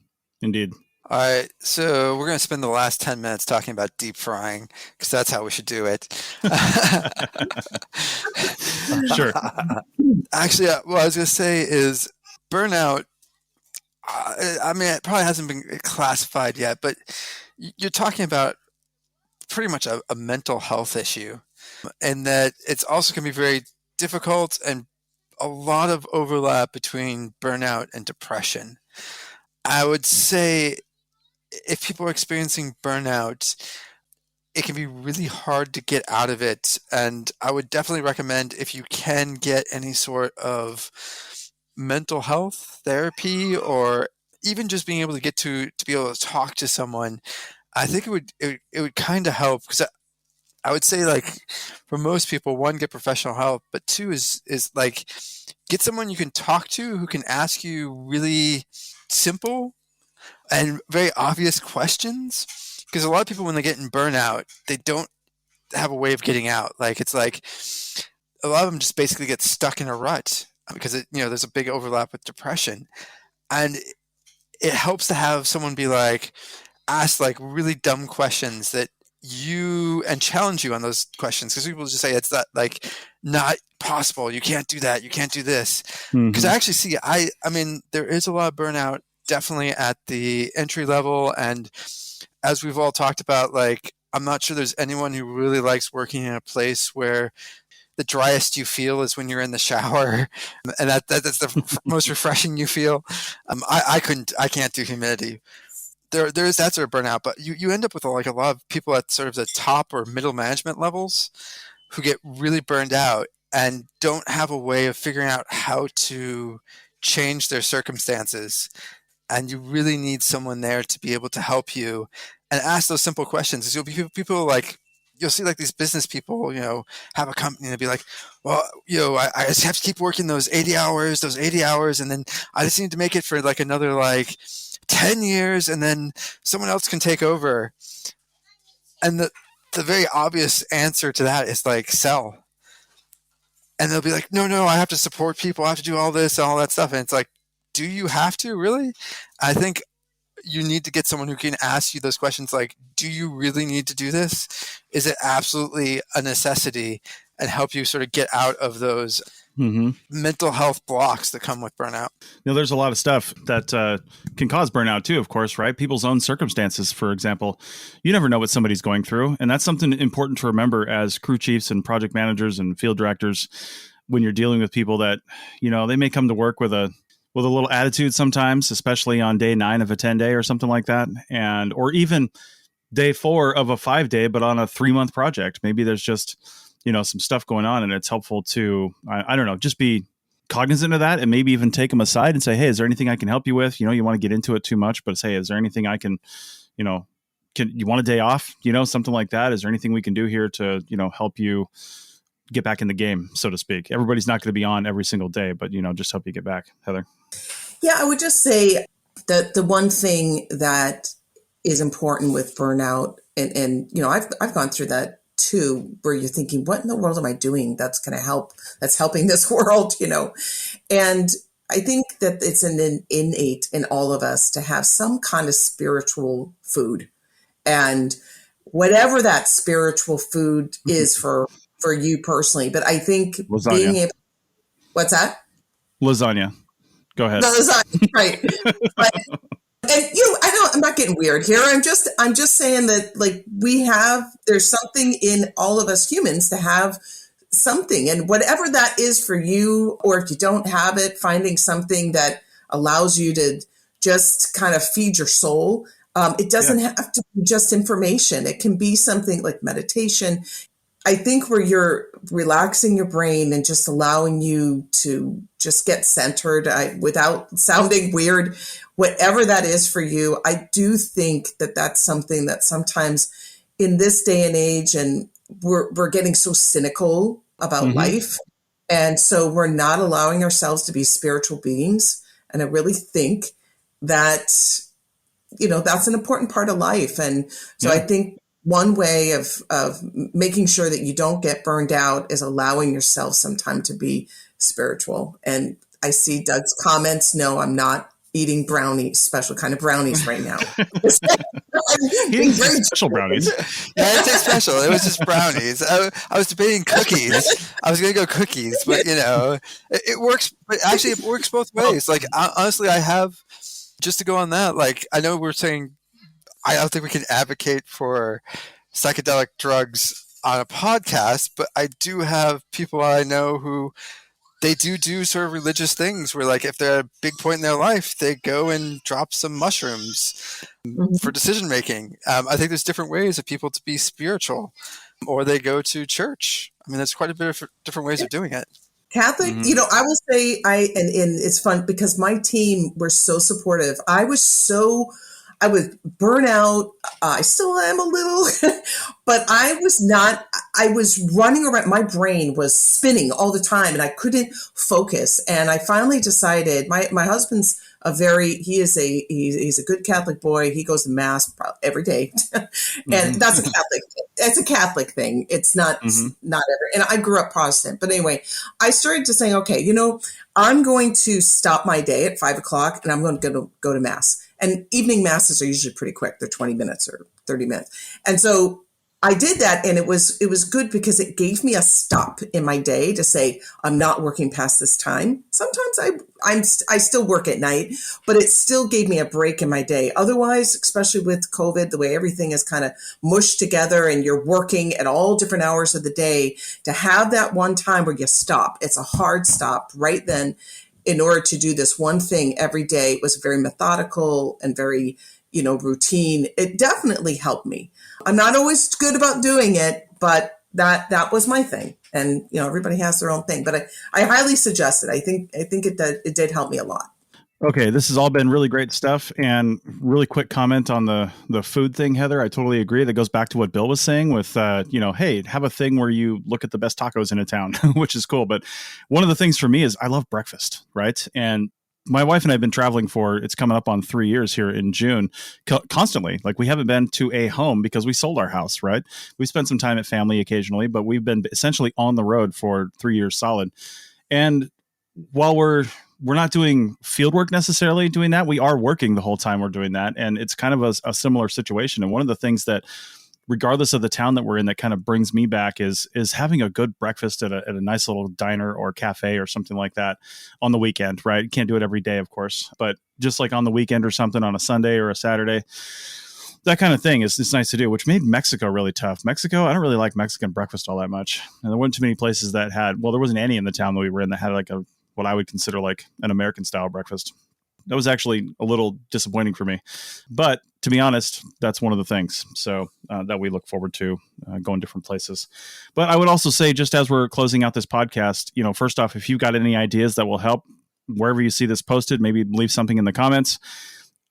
indeed. All right, so we're going to spend the last 10 minutes talking about deep frying, because that's how we should do it. Sure. Actually, what I was going to say is burnout, I mean, it probably hasn't been classified yet, but you're talking about pretty much a mental health issue, and that it's also going to be very difficult, and a lot of overlap between burnout and depression. I would say if people are experiencing burnout, it can be really hard to get out of it. And I would definitely recommend, if you can get any sort of mental health therapy, or even just being able to get to be able to talk to someone, I think it would kind of help. Because I would say, like, for most people, one, get professional help, but two is like, get someone you can talk to who can ask you really simple and very obvious questions. Because a lot of people, when they get in burnout, they don't have a way of getting out. Like, it's like a lot of them just basically get stuck in a rut, because there's a big overlap with depression. And it helps to have someone be like, ask like really dumb questions and challenge you on those questions. Because people just say, it's like not possible. You can't do that. You can't do this. Because I actually see, I mean, there is a lot of burnout definitely at the entry level. And as we've all talked about, like, I'm not sure there's anyone who really likes working in a place where the driest you feel is when you're in the shower, and that's the most refreshing you feel. I can't do humidity. There's that sort of burnout, but you end up with like a lot of people at sort of the top or middle management levels who get really burned out and don't have a way of figuring out how to change their circumstances. And you really need someone there to be able to help you and ask those simple questions. You'll be people like, you'll see like these business people, have a company and be like, well, I just have to keep working those 80 hours, and then I just need to make it for like another like 10 years, and then someone else can take over. And the very obvious answer to that is like sell. And they'll be like, no, I have to support people. I have to do all this and all that stuff. And it's like, do you have to really? I think you need to get someone who can ask you those questions like, do you really need to do this? Is it absolutely a necessity? And help you sort of get out of those mental health blocks that come with burnout. There's a lot of stuff that can cause burnout too, of course, right? People's own circumstances, for example. You never know what somebody's going through. And that's something important to remember as crew chiefs and project managers and field directors when you're dealing with people that, they may come to work with a little attitude sometimes, especially on day 9 of a 10-day or something like that. Or even day 4 of a 5-day, but on a 3-month project. Maybe there's just, some stuff going on, and it's helpful to, I don't know, just be cognizant of that and maybe even take them aside and say, hey, is there anything I can help you with? You want to get into it too much, but say, is there anything I can, can you want a day off? Something like that. Is there anything we can do here to, help you get back in the game, so to speak? Everybody's not going to be on every single day, but, just help you get back. Heather? Yeah, I would just say that the one thing that is important with burnout, and I've gone through that too, where you're thinking, what in the world am I doing that's going to help, that's helping this world, And I think that it's an innate in all of us to have some kind of spiritual food. And whatever that spiritual food is for you personally. But I think lasagna. Being able, what's that? Lasagna. Go ahead. No, lasagna, right. But, and I'm not getting weird here. I'm just saying that like there's something in all of us humans to have something, and whatever that is for you, or if you don't have it, finding something that allows you to just kind of feed your soul. It doesn't have to be just information. It can be something like meditation. I think where you're relaxing your brain and just allowing you to just get centered without sounding weird, whatever that is for you, I do think that that's something that sometimes in this day and age, and we're getting so cynical about life. And so we're not allowing ourselves to be spiritual beings. And I really think that, that's an important part of life. And so I think one way of making sure that you don't get burned out is allowing yourself some time to be spiritual. And I see Doug's comments. No, I'm not eating brownies, special kind of brownies right now. Eating very special brownies. Yeah, it's special. It was just brownies. I was debating cookies. I was going to go cookies, but it works. But actually, it works both ways. Like honestly, I have, just to go on that. Like I know we're saying, I don't think we can advocate for psychedelic drugs on a podcast, but I do have people I know who they do sort of religious things where, like, if they're at a big point in their life, they go and drop some mushrooms for decision making. I think there's different ways of people to be spiritual, or they go to church. I mean, there's quite a bit of different ways of doing it. Catholic, I will say and it's fun because my team were so supportive. I was burnt out. I still am a little, but I was running around. My brain was spinning all the time and I couldn't focus. And I finally decided, my husband's he's a good Catholic boy. He goes to mass every day. And that's a Catholic thing. It's not every, and I grew up Protestant, but anyway, I started to saying, okay, I'm going to stop my day at 5:00 and I'm going to go to mass. And evening masses are usually pretty quick. They're 20 minutes or 30 minutes. And so I did that, and it was good because it gave me a stop in my day to say, I'm not working past this time. Sometimes I still work at night, but it still gave me a break in my day. Otherwise, especially with COVID, the way everything is kind of mushed together and you're working at all different hours of the day, to have that one time where you stop, it's a hard stop right then in order to do this one thing every day. It was very methodical and very, routine. It definitely helped me. I'm not always good about doing it, but that was my thing. And, everybody has their own thing, but I highly suggest it. I think it did help me a lot. Okay, this has all been really great stuff. And really quick comment on the food thing, Heather. I totally agree. That goes back to what Bill was saying with, hey, have a thing where you look at the best tacos in a town, which is cool. But one of the things for me is I love breakfast, right? And my wife and I have been traveling it's coming up on 3 years here in June, constantly. Like, we haven't been to a home because we sold our house, right? We spent some time at family occasionally, but we've been essentially on the road for 3 years solid. And while we're not doing field work necessarily doing that, we are working the whole time we're doing that. And it's kind of a similar situation. And one of the things that, regardless of the town that we're in, that kind of brings me back is having a good breakfast at a nice little diner or cafe or something like that on the weekend, right? You can't do it every day, of course, but just like on the weekend or something on a Sunday or a Saturday, that kind of thing is nice to do, which made Mexico really tough. Mexico, I don't really like Mexican breakfast all that much. And there weren't too many places that there wasn't any in the town that we were in that had like what I would consider like an American style breakfast. That was actually a little disappointing for me. But to be honest, that's one of the things. So that we look forward to going different places. But I would also say, just as we're closing out this podcast, first off, if you've got any ideas that will help, wherever you see this posted, maybe leave something in the comments.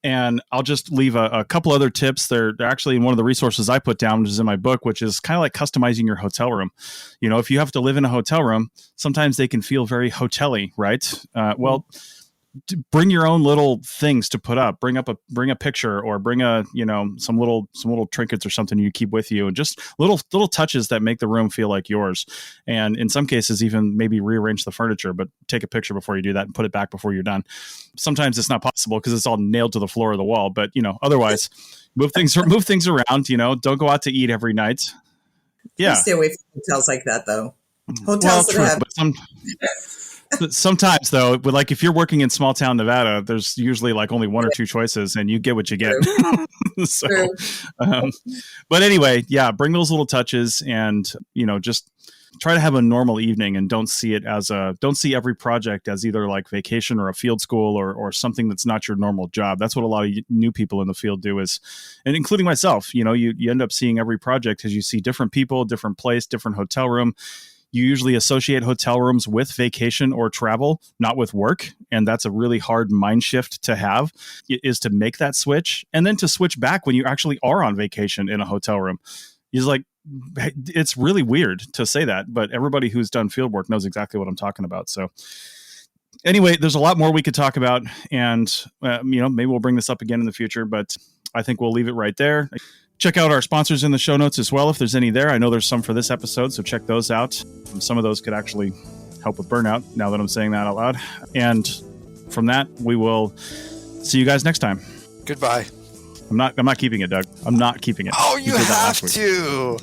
And I'll just leave a couple other tips. They're actually in one of the resources I put down, which is in my book, which is kind of like customizing your hotel room. If you have to live in a hotel room, sometimes they can feel very hotel-y, right? Well, bring your own little things to put up. Bring a picture, or bring some little trinkets or something you keep with you, and just little touches that make the room feel like yours. And in some cases, even maybe rearrange the furniture, but take a picture before you do that and put it back before you're done. Sometimes it's not possible because it's all nailed to the floor or the wall, but otherwise move things around. Don't go out to eat every night. Yeah, stay away from hotels like that, though. Hotels that have. Sometimes, though, like if you're working in small town Nevada, there's usually like only one or two choices, and you get what you get. So, but anyway, yeah, bring those little touches, and just try to have a normal evening, and don't see every project as either like vacation or a field school or something that's not your normal job. That's what a lot of new people in the field do, and including myself. You end up seeing every project as you see different people, different place, different hotel room. You usually associate hotel rooms with vacation or travel, not with work. And that's a really hard mind shift to have, is to make that switch, and then to switch back when you actually are on vacation in a hotel room. It's really weird to say that, but everybody who's done field work knows exactly what I'm talking about. So anyway, there's a lot more we could talk about, and maybe we'll bring this up again in the future, but I think we'll leave it right there. Check out our sponsors in the show notes as well, if there's any there. I know there's some for this episode, so check those out. Some of those could actually help with burnout, now that I'm saying that out loud. And from that, we will see you guys next time. Goodbye. I'm not keeping it, Doug. I'm not keeping it. Oh, you have to.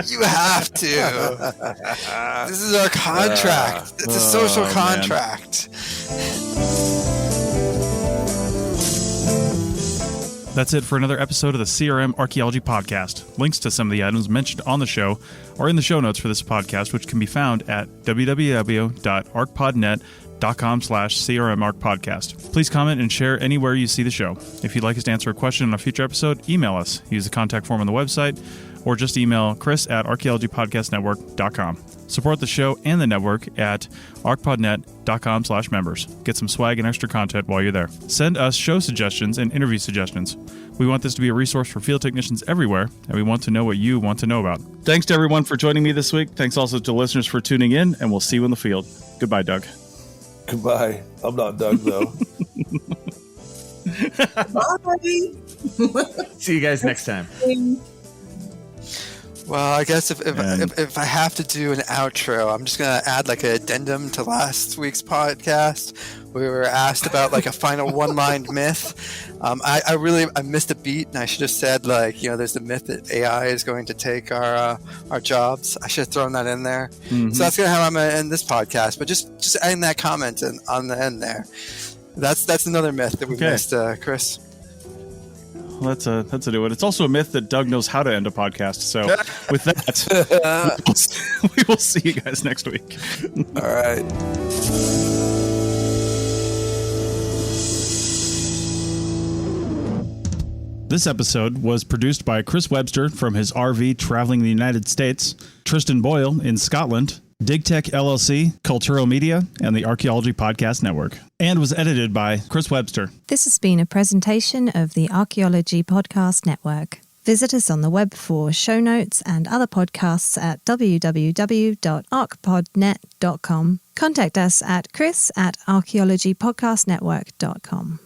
You have to. This is our contract. It's a social contract. That's it for another episode of the CRM Archaeology Podcast. Links to some of the items mentioned on the show are in the show notes for this podcast, which can be found at www.archpodnet.com/CRMArchPodcast. Please comment and share anywhere you see the show. If you'd like us to answer a question on a future episode, email us. Use the contact form on the website, or just email chris@archaeologypodcastnetwork.com. Support the show and the network at archpodnet.com/members. Get some swag and extra content while you're there. Send us show suggestions and interview suggestions. We want this to be a resource for field technicians everywhere, and we want to know what you want to know about. Thanks to everyone for joining me this week. Thanks also to listeners for tuning in, and we'll see you in the field. Goodbye, Doug. Goodbye. I'm not Doug, though. Bye. See you guys next time. Well, I guess if I have to do an outro, I'm just going to add like an addendum to last week's podcast, we were asked about like a final one-line myth. I missed a beat, and I should have said, like, there's the myth that AI is going to take our jobs. I should have thrown that in there. Mm-hmm. So that's gonna how I'm gonna end this podcast. But just adding that comment on the end there. That's another myth that we missed, Chris. Well, that's a new one. It's also a myth that Doug knows how to end a podcast. So with that, we will see you guys next week. All right. This episode was produced by Chris Webster from his RV traveling the United States, Tristan Boyle in Scotland, DigTech LLC, Culturo Media, and the Archaeology Podcast Network, and was edited by Chris Webster. This has been a presentation of the Archaeology Podcast Network. Visit us on the web for show notes and other podcasts at www.archpodnet.com. Contact us at chris@archaeologypodcastnetwork.com.